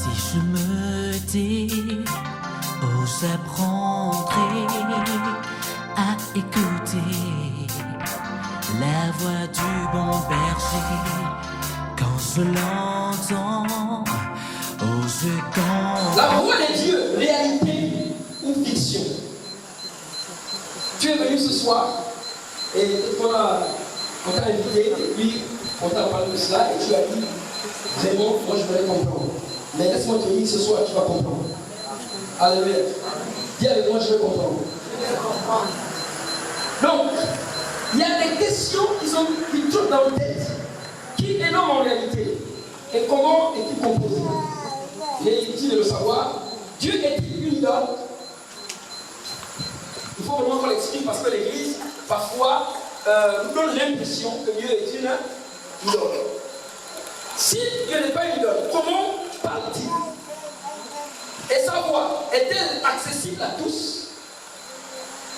Si je me dis, ose apprendre à écouter la voix du bon berger, quand je l'entends, ose quand... La voix de Dieu, réalité ou fiction? Tu es venu ce soir et on t'a invité et puis on t'a parlé de cela et tu as dit, vraiment, moi je voulais comprendre. Mais laisse-moi te dire, ce soir tu vas comprendre. Alléluia. Dis avec moi, je vais comprendre. Donc, il y a des questions qui tournent dans la tête. Qui est l'homme en réalité? Et comment est-il composé? J'ai dit de le savoir. Dieu est-il une idole? Il faut vraiment qu'on l'explique parce que l'Église, parfois, nous donne l'impression que Dieu est une idole. Si Dieu n'est pas une idole, comment parle-t-il? Et sa voix est-elle accessible à tous?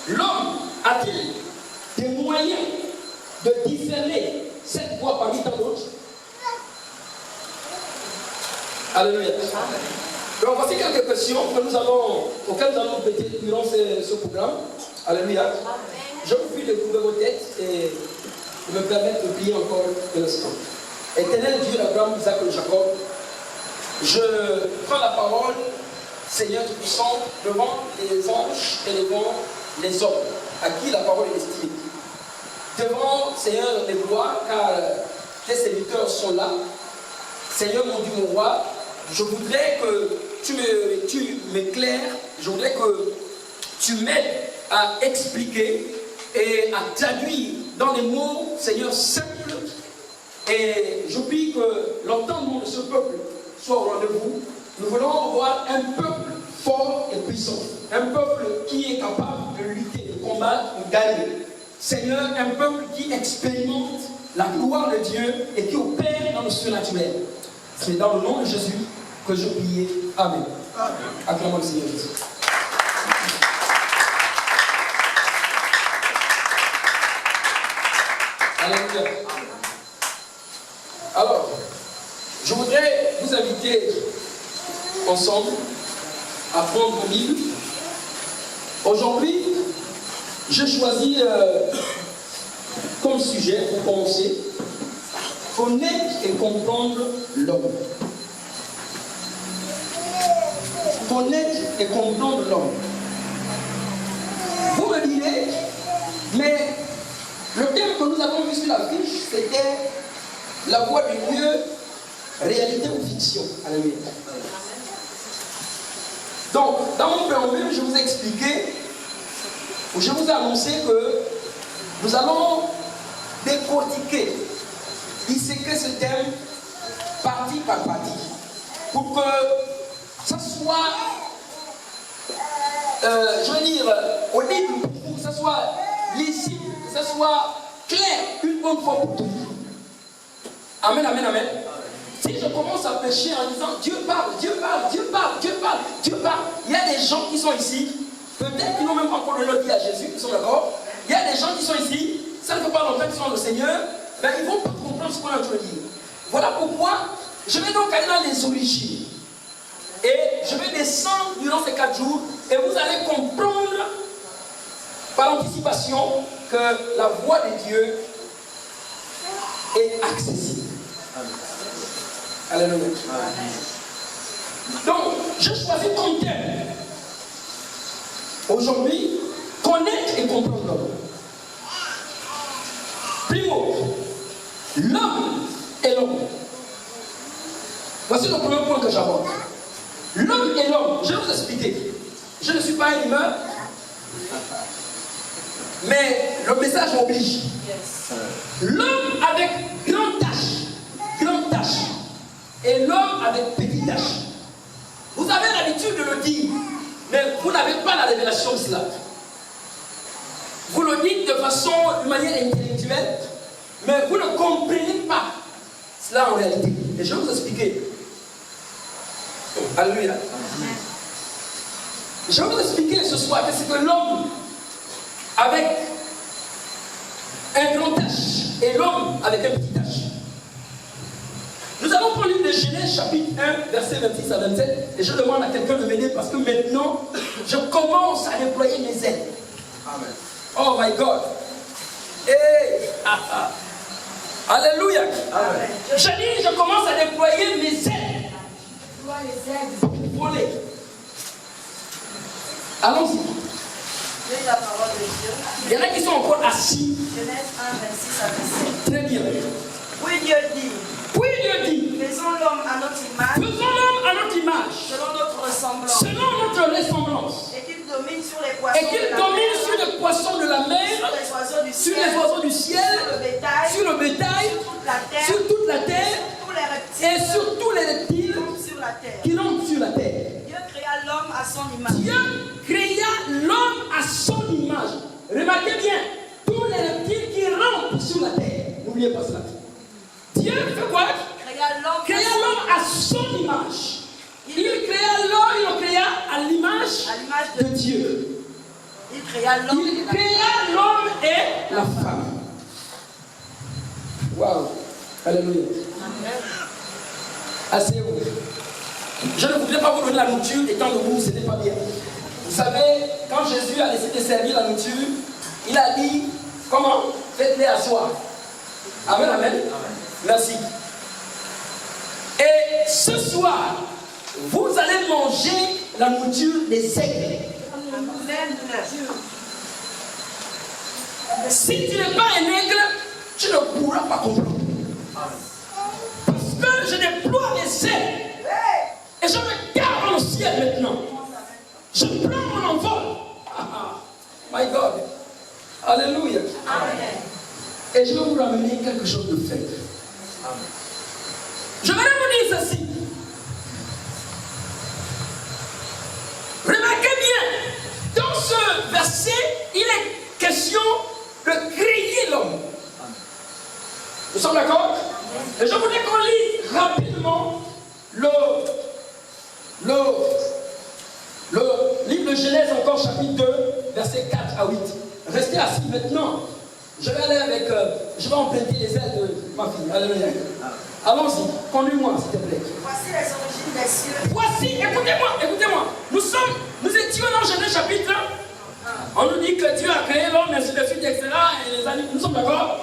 L'homme a-t-il des moyens de discerner cette voix parmi tant d'autres? Alléluia. Donc voici quelques questions auxquelles nous allons prêter durant ce programme. Alléluia. Je vous prie de couvrir vos têtes et de me permettre de prier encore un instant. Éternel Dieu d'Abraham, Isaac et Jacob, je prends la parole, Seigneur Tout-Puissant, devant les anges et devant les hommes, à qui la parole est destinée. Devant, Seigneur, les gloires, car tes serviteurs sont là. Seigneur, mon Dieu, mon roi, je voudrais que tu m'éclaires, je voudrais que tu m'aides à expliquer et à traduire dans des mots, Seigneur, simples. Et je prie que l'entendement de ce peuple soit au rendez-vous. Nous voulons voir un peuple fort et puissant. Un peuple qui est capable de lutter, de combattre, de gagner. Seigneur, un peuple qui expérimente la gloire de Dieu et qui opère dans le surnaturel. C'est dans le nom de Jésus que je prie. Amen. Acclamons le Seigneur Jésus. Alléluia. Alors, je voudrais vous inviter ensemble à prendre vos Bibles. Aujourd'hui, j'ai choisi comme sujet, pour commencer, connaître et comprendre l'homme. Connaître et comprendre l'homme. Vous me direz, mais le thème que nous avons vu sur la fiche, c'était la voix de Dieu, réalité ou fiction. Alléluia. Donc, dans mon préambule, je vous ai expliqué, ou je vous ai annoncé que nous allons décortiquer, disséquer ce thème partie par partie, pour que ça soit, je veux dire, audible, pour que ça soit lisible, que ça soit clair, une bonne fois pour toutes. Amen, amen, amen. Si je commence à pécher en disant Dieu parle, Dieu parle, Dieu parle, Dieu parle, Dieu parle, il y a des gens qui sont ici, peut-être qu'ils n'ont même pas encore donné leur vie à Jésus, ils sont d'accord. Il y a des gens qui sont ici, ça ne fait pas longtemps qu'ils sont le Seigneur, ben ils ne vont pas comprendre ce qu'on a en train de dire. Voilà pourquoi je vais donc aller dans les origines. Et je vais descendre durant ces 4 jours et vous allez comprendre par anticipation que la voix de Dieu est accessible. Alléluia. Donc, je choisis comme thème aujourd'hui, connaître et comprendre l'homme. Primo, l'homme et l'homme. Voici le premier point que j'aborde. L'homme et l'homme, je vais vous expliquer. Je ne suis pas un humain, mais le message m'oblige. L'homme avec grande tâche, et l'homme avec petite tâche. Vous avez l'habitude de le dire, mais vous n'avez pas la révélation de cela. Vous le dites de manière intellectuelle, mais vous ne comprenez pas cela en réalité. Et je vais vous expliquer. Alléluia. Je vais vous expliquer ce soir que c'est que l'homme avec un grand tâche et l'homme avec un petit tâche. Nous Nous allons prendre l'île de Genèse, chapitre 1, verset 26 à 27. Et je demande à quelqu'un de m'aider parce que maintenant, je commence à déployer mes ailes. Amen. Oh my God. Hey. Alléluia. Amen. Je dis, je commence à déployer mes ailes. Pour voler. Allons-y. La parole de Dieu. Il y en a qui sont encore assis. Genèse 1, 26 à 27. Très bien. Puis Dieu dit. Puis Dieu dit. Faisons l'homme à notre image. Faisons l'homme à notre image. Selon notre ressemblance. Selon notre ressemblance. Et qu'il domine sur les poissons. Et qu'il domine sur les poissons de la mer. Sur les oiseaux du Sur ciel. les oiseaux du ciel. Sur le bétail. Sur toute la terre. Sur toute la terre. Et sur tous les reptiles sur la terre. qui rampent sur la terre. Dieu créa l'homme à son image. Dieu créa l'homme à son image. Remarquez bien, tous les reptiles qui rampent sur la terre. N'oubliez pas cela. Dieu fait quoi? Créa l'homme à son image. Il créa l'homme, il le créa à l'image de Dieu. Il créa l'homme et la femme. Waouh. Alléluia. Asseyez-vous. Je ne voudrais pas vous donner la nourriture étant debout, ce n'est pas bien. Vous savez, quand Jésus a décidé de servir la nourriture, il a dit, comment? Faites-les asseoir. Amen, amen. Merci. Et ce soir, vous allez manger la nourriture des aigles. Si tu n'es pas un aigle, tu ne pourras pas comprendre. Parce que je déploie mes ailes. Et je me garde dans le ciel maintenant. Je prends mon envol. My God. Alléluia. Amen. Et je vais vous ramener quelque chose de fait. Je vais vous dire ceci. Remarquez bien, dans ce verset, il est question de créer l'homme. Nous sommes d'accord? Et je voudrais qu'on lise rapidement le livre de Genèse, encore chapitre 2, versets 4 à 8. Restez assis maintenant. Je vais aller avec. Je vais emprunter les ailes de ma fille. Alléluia. Allons-y, conduis-moi, s'il te plaît. Voici les origines des cieux. Voici, écoutez-moi. Nous étions dans Genèse chapitre 1. On nous dit que Dieu a créé l'homme, ainsi de suite, etc. Et les animaux, nous sommes d'accord?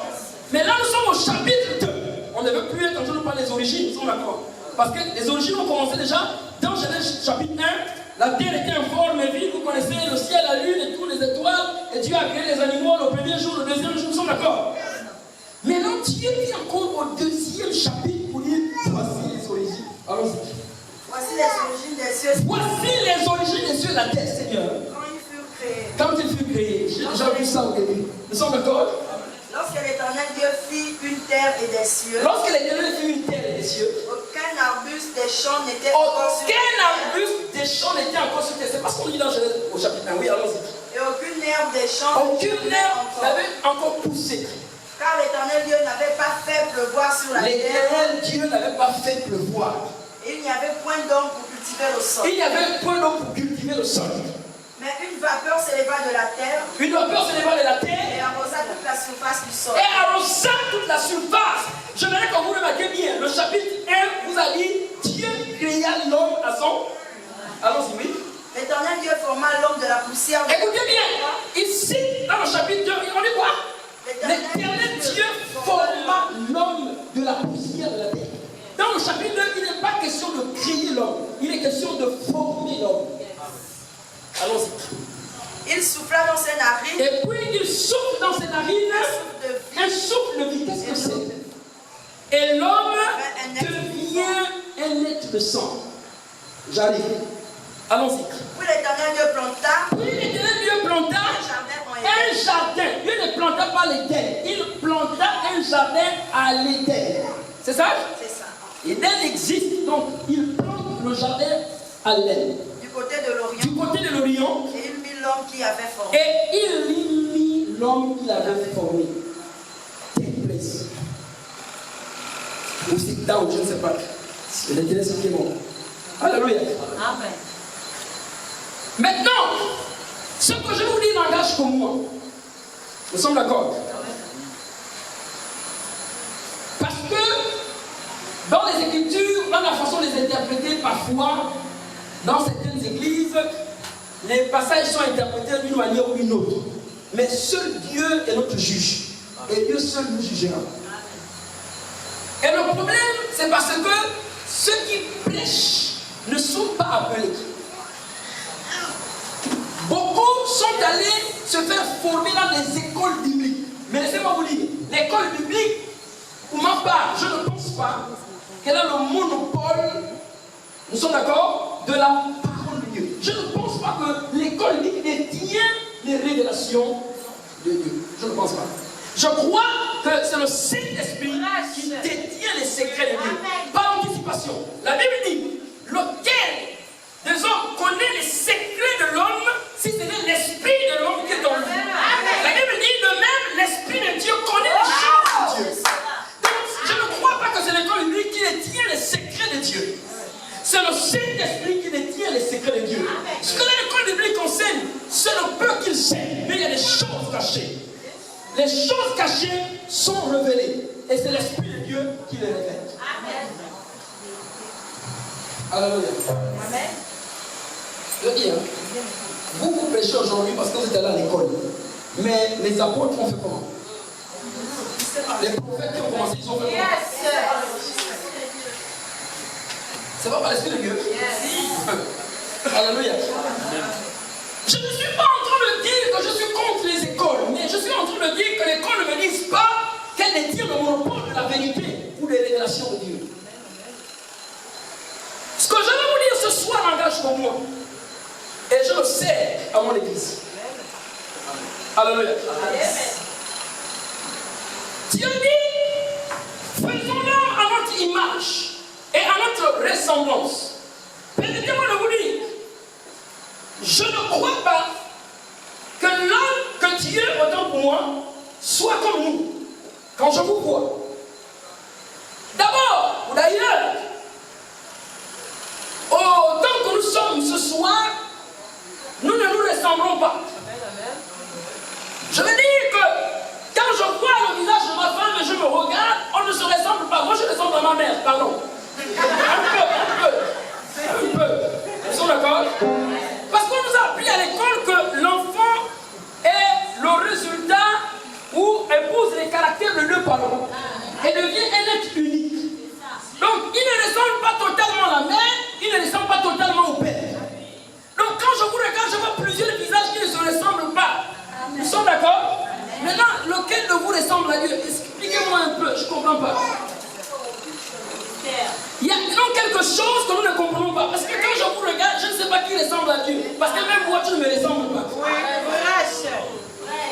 Mais là, nous sommes au chapitre 2. On ne veut plus être en train de parler des origines, nous sommes d'accord? Parce que les origines ont commencé déjà dans Genèse chapitre 1. La terre était informe et vide, vous connaissez le ciel, la lune et toutes les étoiles. Et Dieu a créé les animaux le premier jour, le deuxième jour, nous sommes d'accord? Maintenant, Dieu dit encore au deuxième chapitre pour dire voici les origines. Allons-y. Voici les origines des cieux. Voici les origines des cieux de la terre, Seigneur. Quand il fut créé, j'ai déjà vu ça au début. Nous sommes d'accord? Lorsque l'Éternel Dieu fit une terre et des cieux, lorsque l'Éternel fit une terre et des cieux, aucun arbuste des champs n'était encore sur terre. C'est parce qu'on lit dans Genèse au chapitre 1. Oui, allons-y. Et aucune herbe des champs n'avait encore poussé. Car l'Éternel Dieu n'avait pas fait pleuvoir sur la terre. L'Éternel Dieu n'avait pas fait pleuvoir. Et il n'y avait point d'homme pour cultiver le sol. Mais une vapeur s'éleva de la terre. Et arrosa toute la surface du sol. Je voudrais que vous remarquiez bien. Le chapitre 1 vous a dit Dieu créa l'homme à son. Allons-y, oui. L'Éternel Dieu forma l'homme de la poussière. Écoutez bien. Ici, dans le chapitre 2, on dit quoi? L'Éternel Dieu forma l'homme de la poussière de la terre. Dans le chapitre 2, il n'est pas question de créer l'homme. Il est question de former l'homme. Allons-y. Il souffla dans ses narines. Et puis il souffle dans ses narines un souffle de vie. Qu'est-ce que c'est? Et l'homme devient un être de sang. J'arrive. Allons-y. Puis l'Éternel Dieu planta un jardin. Dieu ne planta pas l'Éden. Il planta un jardin à l'Éden. C'est ça? C'est ça. L'Éden existe, donc il plante le jardin à l'Éden. Du côté de l'Orient. Et il mit l'homme qui avait formé. Take place. Ou sit down, je ne sais pas. C'est l'intéressant qui est bon. Alléluia. Amen. Maintenant, ce que je vous dis n'engage que moi. Nous sommes d'accord? Parce que dans les Écritures, interprétés parfois dans certaines églises. Les passages sont interprétés d'une manière ou d'une autre. Mais seul Dieu est notre juge. Et Dieu seul nous jugera. Et le problème, c'est parce que ceux qui prêchent ne sont pas appelés. Beaucoup sont allés se faire former dans les écoles bibliques. Mais laissez-moi vous dire, l'école biblique, pour ma part, je ne pense pas qu'elle a le monopole, nous sommes d'accord, de la parole de Dieu. Je ne pense pas que l'école biblique détient les révélations de Dieu. Je ne pense pas. Je crois que c'est le Saint-Esprit qui détient les secrets de Dieu. Par anticipation. La Bible dit, lequel des hommes connaît les secrets de l'homme si ce n'est l'Esprit de l'homme qui est en lui. La Bible dit, de même, l'Esprit de Dieu connaît les choses de Dieu. Donc, je ne crois pas que c'est l'école biblique qui détient les secrets de Dieu. C'est le Saint-Esprit qui détient les secrets de Dieu. Ce que l'école biblique enseigne, c'est le peu qu'il sait, mais il y a des choses cachées. Les choses cachées sont révélées. Et c'est l'Esprit de Dieu qui les révèle. Amen. Alléluia. Amen. Je dis, vous prêchez aujourd'hui parce que vous êtes allé à l'école. Mais les apôtres ont fait comment? Les prophètes qui ont commencé, ils ont fait comment? C'est pas par l'Esprit de Dieu? Alléluia. Je ne suis pas en train de dire que je suis contre les écoles, mais je suis en train de dire que l'école ne me dise pas qu'elle détient le monopole de la vérité ou des révélations de Dieu. Ce que je veux vous dire ce soir engage pour moi. Et je le sais à mon église. Alléluia. Dieu dit, faisons-le à notre image et à notre ressemblance. Permettez-moi de vous dire, je ne crois pas que l'homme que Dieu ordonne pour moi soit comme nous, quand je vous vois. D'abord, ou d'ailleurs, autant que nous sommes ce soir, nous ne nous ressemblons pas. Je veux dire que quand je vois le visage de ma femme et je me regarde, on ne se ressemble pas. Moi, je ressemble à ma mère, pardon. Un peu. Ils sont d'accord? Parce qu'on nous a appris à l'école que l'enfant est le résultat ou épouse les caractères de deux parents et devient un être unique. Donc, il ne ressemble pas totalement à la mère, il ne ressemble pas totalement au père. Donc, quand je vous regarde, je vois plusieurs visages qui ne se ressemblent pas. Nous sommes d'accord? Maintenant, lequel de vous ressemble à Dieu? Expliquez-moi un peu, je ne comprends pas. Il y a donc quelque chose que nous ne comprenons pas. Parce que quand je vous regarde, je ne sais pas qui ressemble à Dieu. Parce que même moi, tu ne me ressembles pas.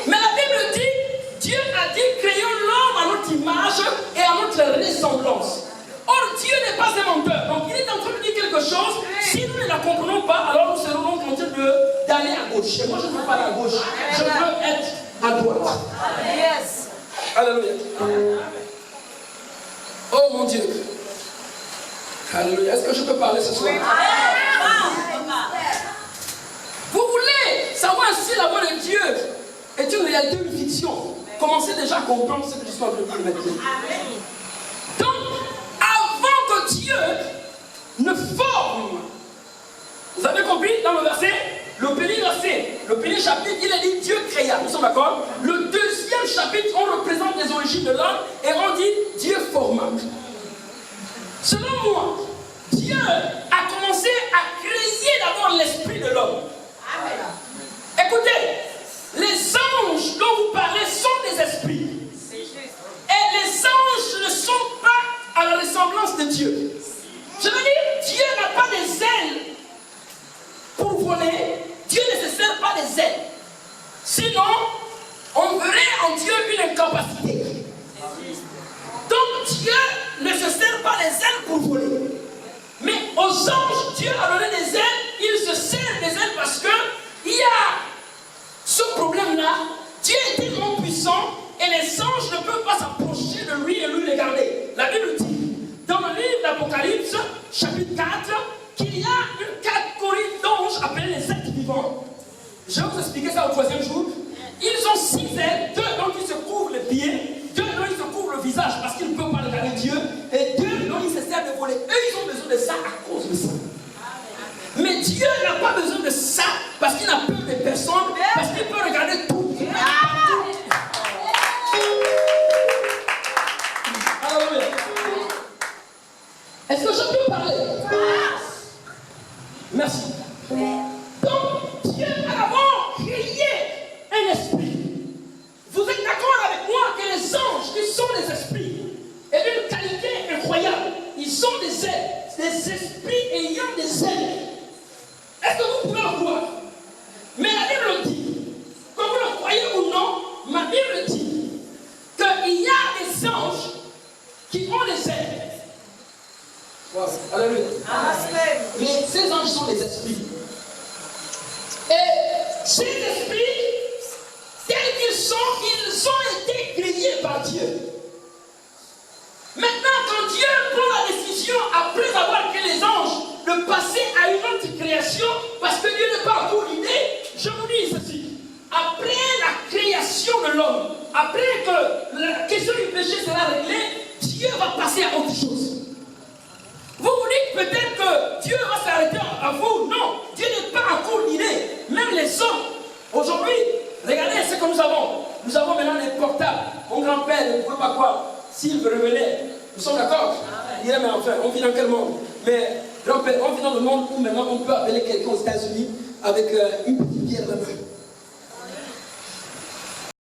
Mais la Bible dit, Dieu a dit, créons l'homme à notre image et à notre ressemblance. Or, Dieu n'est pas un menteur. Donc, il est en train de dire quelque chose. Si nous ne la comprenons pas, alors nous serons donc en train d'aller à gauche. Et moi, je ne veux pas aller à gauche. Je veux être à droite. Yes. Alléluia. Oh mon Dieu. Alléluia. Est-ce que je peux parler ce soir? Vous voulez savoir si la voix de Dieu est une réalité ou une fiction? Commencez déjà à comprendre ce que je suis en train de vous mettre. Donc, avant que Dieu ne forme, vous avez compris dans le verset, le premier chapitre, il a dit Dieu créa. Nous sommes d'accord? Le deuxième chapitre, on représente les origines de l'homme et on dit Dieu forma. Selon moi, Dieu a commencé à créer d'abord l'esprit de l'homme. Écoutez, les anges dont vous parlez sont des esprits. Et les anges ne sont pas à la ressemblance de Dieu. Je veux dire, Dieu n'a pas des ailes pour voler. Dieu ne se sert pas des ailes. Sinon, on verrait en Dieu une incapacité. Donc Dieu ne se sert pas des ailes pour voler. Mais aux anges, Dieu a donné des ailes. Il se sert des ailes parce que il y a ce problème-là. Dieu est tellement puissant et les anges ne peuvent pas s'approcher de lui et lui les garder. La Bible dit, dans le livre d'Apocalypse, chapitre 4, qu'il y a une catégorie d'anges appelés les êtres vivants. Je vais vous expliquer ça au troisième jour. Ils ont 6 ailes, 2 dont ils se couvrent les pieds, 2 dont ils se couvrent le visage parce qu'ils ne peuvent pas regarder Dieu, et 2 dont ils se servent de voler. Eux, ils ont besoin de ça à cause de parce qu'il n'a peur de personne, parce qu'il peut regarder tout. Alléluia. Est-ce que je peux parler? Merci. Donc, Dieu a d'abord créé un esprit. Vous êtes d'accord avec moi que les anges, qui sont des esprits, et d'une qualité incroyable, ils sont des êtres, des esprits ayant des ailes. Est-ce que vous pouvez le voir? Mais la Bible dit, que vous le croyez ou non, ma Bible dit qu'il y a des anges qui ont des ailes. Wow. Alléluia. Mais ces anges sont des esprits. Et ces esprits, tels qu'ils ont été créés par Dieu. Maintenant, quand Dieu prend la décision, après avoir créé les anges, de passer à une autre création, parce que Dieu n'est pas encore l'idée, je vous dis ceci. Après la création de l'homme, après que la question du péché sera réglée, Dieu va passer à autre chose. Vous vous dites peut-être que Dieu va s'arrêter à vous. Non, Dieu n'est pas encore l'idée. Même les hommes, aujourd'hui, regardez ce que nous avons. Nous avons maintenant des portables. Mon grand-père ne pouvait pas croire. S'il revenait, nous sommes d'accord. Il dirait, mais enfin, on vit dans quel monde? Mais grand-père, on vit dans le monde où maintenant on peut appeler quelqu'un aux États-Unis avec une petite bière dans la main.